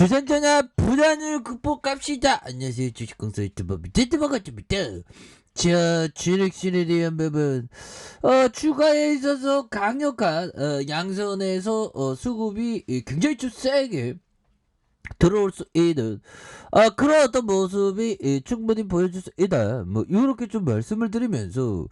조선전화 불안을 극복합시다. 안녕하세요. 주식공사 유튜버 밑에드버가입니다. 자, 주력신에 대한 부분 추가에 있어서 강력한 양선에서 수급이 굉장히 좀 세게 들어올 수 있는 그런 어떤 모습이 충분히 보여줄 수 있다. 뭐 이렇게 좀 말씀을 드리면서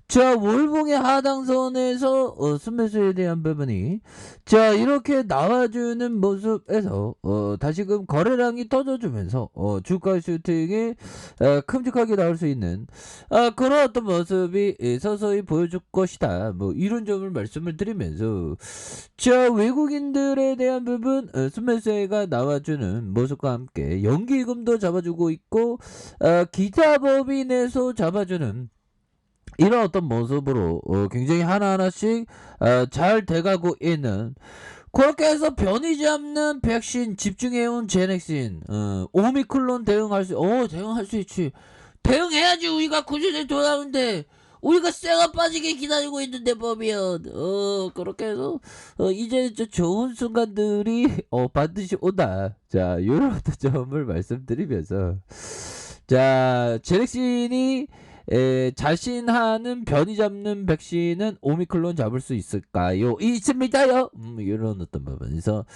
자, 월봉의 하단선에서 순매수에 대한 부분이 자 이렇게 나와주는 모습에서 다시금 거래량이 터져주면서 주가 슈팅이 큼직하게 나올 수 있는 그런 어떤 모습이 서서히 보여줄 것이다. 뭐 이런 점을 말씀을 드리면서 자, 외국인들에 대한 부분 순매수가 나와주는 모습과 함께 연기금도 잡아주고 있고 기타 법인에서 잡아주는 이런 어떤 모습으로 굉장히 하나하나씩 잘 돼가고 있는, 그렇게 해서 변이 잡는 백신 집중해온 제넥신 오미클론 대응할 수 있지. 대응해야지. 우리가 구조대 돌아오는데 우리가 쇠가 빠지게 기다리고 있는데 보면 그렇게 해서 이제 좋은 순간들이 반드시 온다. 자, 요런 어떤 점을 말씀드리면서 자, 제넥신이 자신하는 변이 잡는 백신은 오미클론 잡을 수 있을까요? 있습니다요. 이런 어떤 부분에서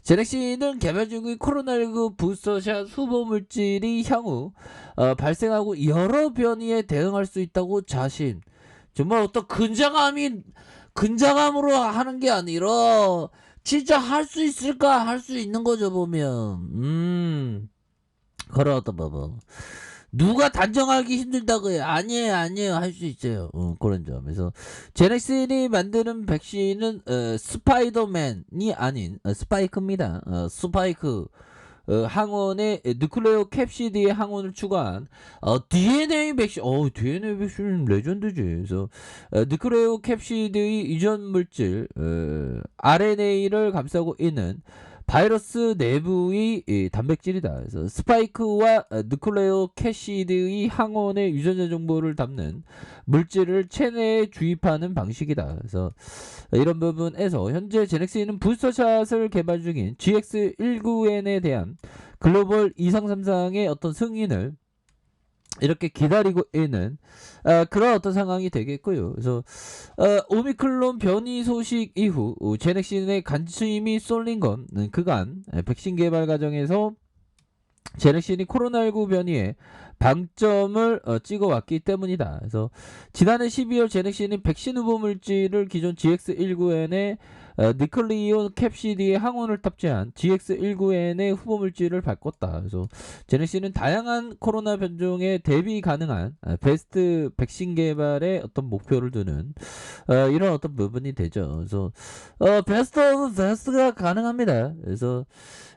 제넥신은 개발 중인 코로나19 부스터샷 후보 물질이 향후 발생하고 여러 변이에 대응할 수 있다고 자신. 정말 어떤 근자감으로 하는 게 아니라 진짜 할 수 있을까? 할 수 있는 거죠 보면. 그런 어떤 부분. 누가 단정하기 힘들다고 해요? 아니에요. 할 수 있어요. 그런 점에서 제넥슨이 만드는 백신은 스파이더맨이 아닌 스파이크입니다. 스파이크 항원의 누클레오 캡시드의 항원을 추가한 DNA 백신. DNA 백신은 레전드지. 그래서 누클레오 캡시드의 이전 물질 RNA를 감싸고 있는 바이러스 내부의 단백질이다. 그래서 스파이크와 누클레오 캐시드의 항원의 유전자 정보를 담는 물질을 체내에 주입하는 방식이다. 그래서 이런 부분에서 현재 제넥스는 부스터샷을 개발 중인 GX19N에 대한 글로벌 2상3상의 어떤 승인을 이렇게 기다리고 있는 그런 어떤 상황이 되겠고요. 그래서 오미클론 변이 소식 이후 제넥신의 관심이 쏠린 건 그간 백신 개발 과정에서 제넥신이 코로나19 변이에 방점을 찍어왔기 때문이다. 그래서 지난해 12월 제넥신이 백신 후보 물질을 기존 GX19N의 니클리오 캡시드의 항원을 탑재한 GX19N의 후보 물질을 바꿨다. 그래서 제넥신은 다양한 코로나 변종에 대비 가능한 베스트 백신 개발에 어떤 목표를 두는 이런 어떤 부분이 되죠. 그래서 베스트 오브 베스트가 가능합니다. 그래서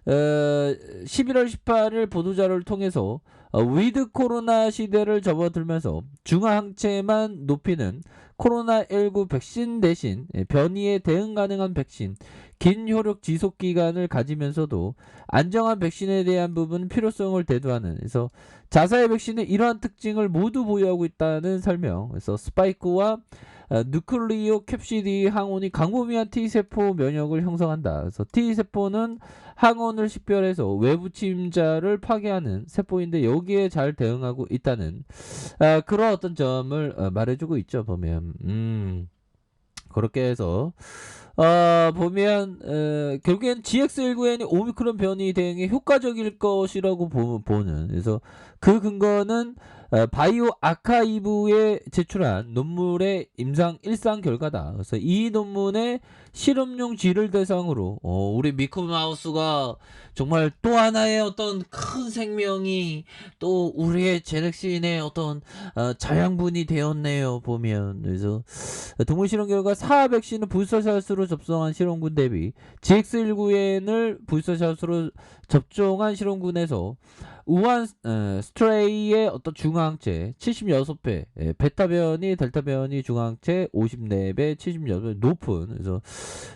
11월 18일 보도자료를 통해서 위드 코로나 시대를 접어들면서 중화항체만 높이는 코로나19 백신 대신 변이에 대응 가능한 백신, 긴 효력 지속 기간을 가지면서도 안정한 백신에 대한 부분 필요성을 대두하는, 그래서 자사의 백신은 이러한 특징을 모두 보유하고 있다는 설명. 그래서 스파이크와 누클리오 캡시드 항원이 광범위한 T세포 면역을 형성한다. 그래서 T세포는 항원을 식별해서 외부 침자를 파괴하는 세포인데 여기에 잘 대응하고 있다는 그런 어떤 점을 말해주고 있죠. 보면 그렇게 해서 보면 결국엔 GX19N이 오미크론 변이 대응에 효과적일 것이라고 보는, 그래서 그 근거는 바이오 아카이브에 제출한 논문의 일상 결과다. 그래서 이 논문의 실험용 쥐를 대상으로 우리 미쿠마우스가 정말 또 하나의 어떤 큰 생명이 또 우리의 제넥신의 어떤 자양분이 되었네요. 보면 그래서 동물 실험 결과 사하 백신은 부스터샷으로 접종한 실험군 대비 GX19N을 부스터샷으로 접종한 실험군에서 우한 스트레이의 어떤 중화항체 76배, 베타 변이, 델타 변이 중화항체 54배, 76배 높은, 그래서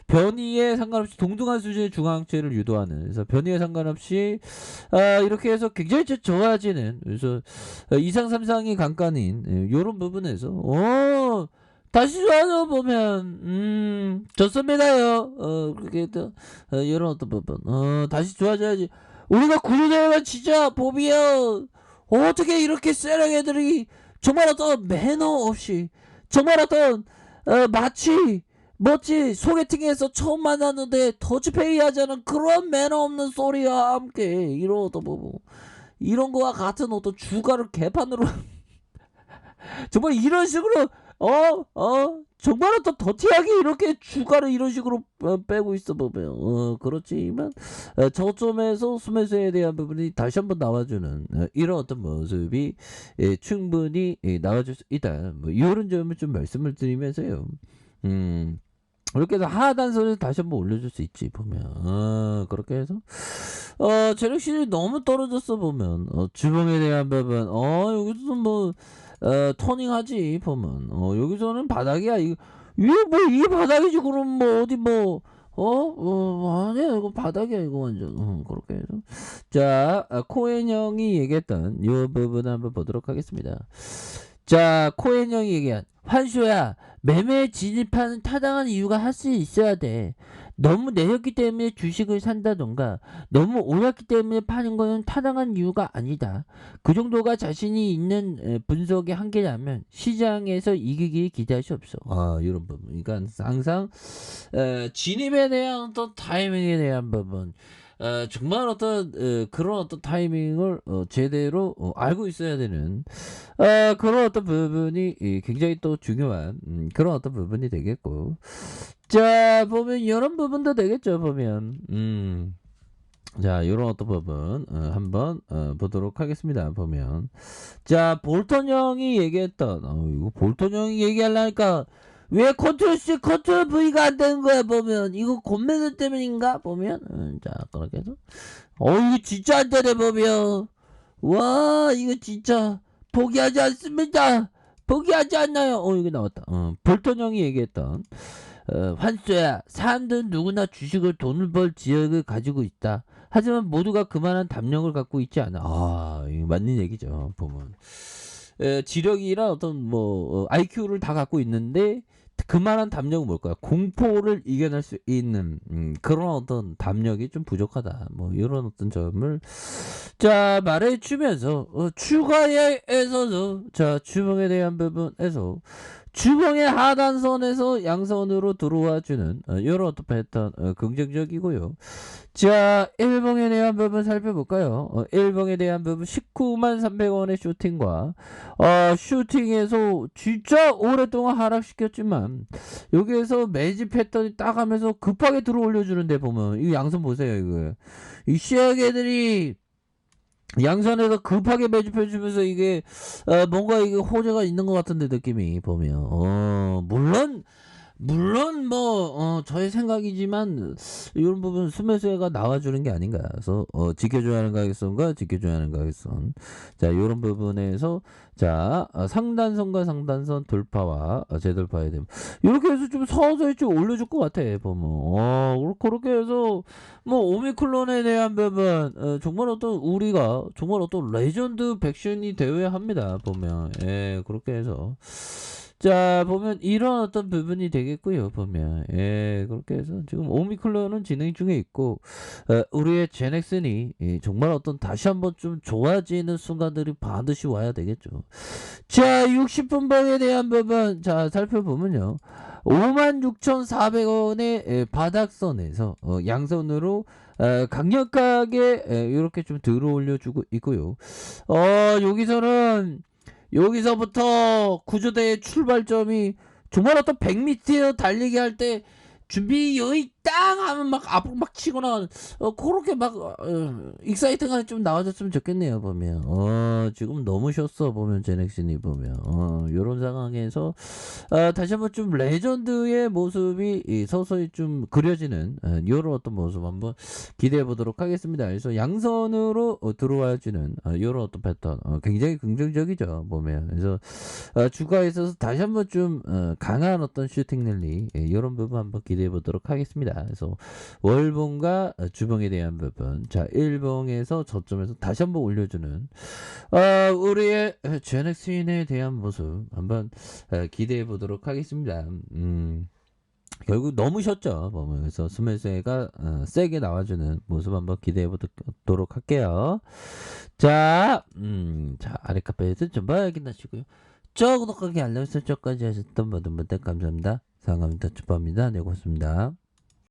변이에 상관없이 동등한 수준의 중화항체를 유도하는, 그래서 변이에 상관없이 이렇게 해서 굉장히 좋아지는, 그래서 2상 3상이 간간인 이런 부분에서 다시 좋아져 보면 좋습니다요. 그렇게 또 이런 어떤 부분 다시 좋아져야지. 우리가 구조대회가 진짜 보비요. 어떻게 이렇게 세력 애들이 정말 어떤 매너 없이 정말 어떤 마치 멋지 소개팅에서 처음 만났는데 터치페이 하자는 그런 매너 없는 소리와 함께 이런 어떤 부분 이런 거와 같은 어떤 주가를 개판으로 정말 이런 식으로 정말 어떤 더티하게 이렇게 주가를 이런 식으로 빼고 있어 보면 그렇지만 저점에서 수매수에 대한 부분이 다시 한번 나와주는 이런 어떤 모습이 충분히 나와줄 수 있다. 뭐 이런 점을 좀 말씀을 드리면서요. 이렇게 해서 하단선을 다시 한번 올려줄 수 있지 보면 그렇게 해서 재력실이 너무 떨어졌어 보면 주봉에 대한 부분 여기서 뭐 터닝하지 보면 여기서는 바닥이야. 이게 뭐 이게 바닥이지 그럼 뭐 어디 뭐 아니야 이거 바닥이야 이거 완전 그렇게 해서 자 코엔 형이 얘기했던 이 부분 한번 보도록 하겠습니다. 자 코엔 형이 얘기한 환쇼야 매매에 진입하는 타당한 이유가 할 수 있어야 돼. 너무 내렸기 때문에 주식을 산다던가 너무 올랐기 때문에 파는 거는 타당한 이유가 아니다. 그 정도가 자신이 있는 분석의 한계라면 시장에서 이기길 기대할 수 없어. 이런 부분. 그러니까 항상 진입에 대한 또 타이밍에 대한 부분. 정말 어떤 그런 어떤 타이밍을 제대로 알고 있어야 되는 그런 어떤 부분이 굉장히 또 중요한 그런 어떤 부분이 되겠고 자 보면 이런 부분도 되겠죠 보면 자 요런 어떤 부분 한번 보도록 하겠습니다 보면 자 볼턴 형이 얘기했던 이거 볼턴 형이 얘기하려니까 왜 컨트롤 C 컨트롤 V가 안 되는 거야 보면 이거 곰매들 때문인가 보면 자 그렇게 해서 이거 진짜 안 되네 보면 와 이거 진짜 포기하지 않습니다. 포기하지 않나요? 이거 나왔다. 볼턴 형이 얘기했던 환수야 사람들은 누구나 주식을 돈을 벌 지역을 가지고 있다. 하지만 모두가 그만한 담력을 갖고 있지 않아. 이거 맞는 얘기죠 보면 지력이랑 어떤 뭐 IQ를 다 갖고 있는데 그만한 담력은 뭘까요? 공포를 이겨낼 수 있는 그런 어떤 담력이 좀 부족하다. 뭐 이런 어떤 점을 자 말해주면서 추가에서도 자 주봉에 대한 부분에서 주봉의 하단선에서 양선으로 들어와주는 이런 어떤 패턴 긍정적이고요. 자 1봉에 대한 부분 살펴볼까요? 1봉에 대한 부분 19만 300원의 슈팅과 슈팅에서 진짜 오랫동안 하락시켰지만 여기에서 매집 패턴이 딱 하면서 급하게 들어 올려주는데 보면 이 양선 보세요 이거 이 시약 애들이 양선에서 급하게 매집해주면서 이게 뭔가 이게 호재가 있는 것 같은데 느낌이 보면 물론 뭐 저의 생각이지만 이런 부분 수매수가 나와주는 게 아닌가. 그래서 지켜줘야 하는 가격선과 지켜줘야 하는 가격선. 자 이런 부분에서 자 상단선과 상단선 돌파와 재돌파에 되면 이렇게 해서 좀 서서히 좀 올려줄 것 같아 보면 그렇게 해서 뭐 오미클론에 대한 부분 정말 어떤 우리가 정말 어떤 레전드 백신이 되어야 합니다 보면 그렇게 해서 자 보면 이런 어떤 부분이 되겠고요 보면 그렇게 해서 지금 오미클론은 진행 중에 있고 우리의 제넥슨이 정말 어떤 다시 한번 좀 좋아지는 순간들이 반드시 와야 되겠죠. 자 60분봉에 대한 부분 자 살펴보면요 56,400원의 바닥선에서 양선으로 강력하게 이렇게 좀 들어 올려주고 있고요. 여기서부터 구조대의 출발점이 정말 어떤 100m 달리기 할 때 준비 여의 땅 하면 막 앞으로 막 치고 나가는 그렇게 막 익사이팅하게 좀 나와줬으면 좋겠네요 보면 지금 너무 쉬었어 보면 제넥슨이 보면 요런 상황에서 다시 한번 좀 레전드의 모습이 서서히 좀 그려지는 요런 어떤 모습 한번 기대해 보도록 하겠습니다. 그래서 양선으로 들어와주는 요런 어떤 패턴 굉장히 긍정적이죠 보면 그래서 주가에 있어서 다시 한번 좀 강한 어떤 슈팅 랠리 요런 부분 한번 기대해 보도록 하겠습니다. 있습니다. 그래서 월봉과 주봉에 대한 부분, 자 일봉에서 저점에서 다시 한번 올려주는 우리의 GNX인에 대한 모습 한번 기대해 보도록 하겠습니다. 결국 너무 쉬었죠. 그래서 스매스가 세게 나와주는 모습 한번 기대해 보도록 할게요. 자, 아래 카페에서 좀 확인하시고요. 구독하기 알람 설정까지 하셨던 모든 분들 감사합니다. 사랑합니다. 축복합니다. 네, 고맙습니다.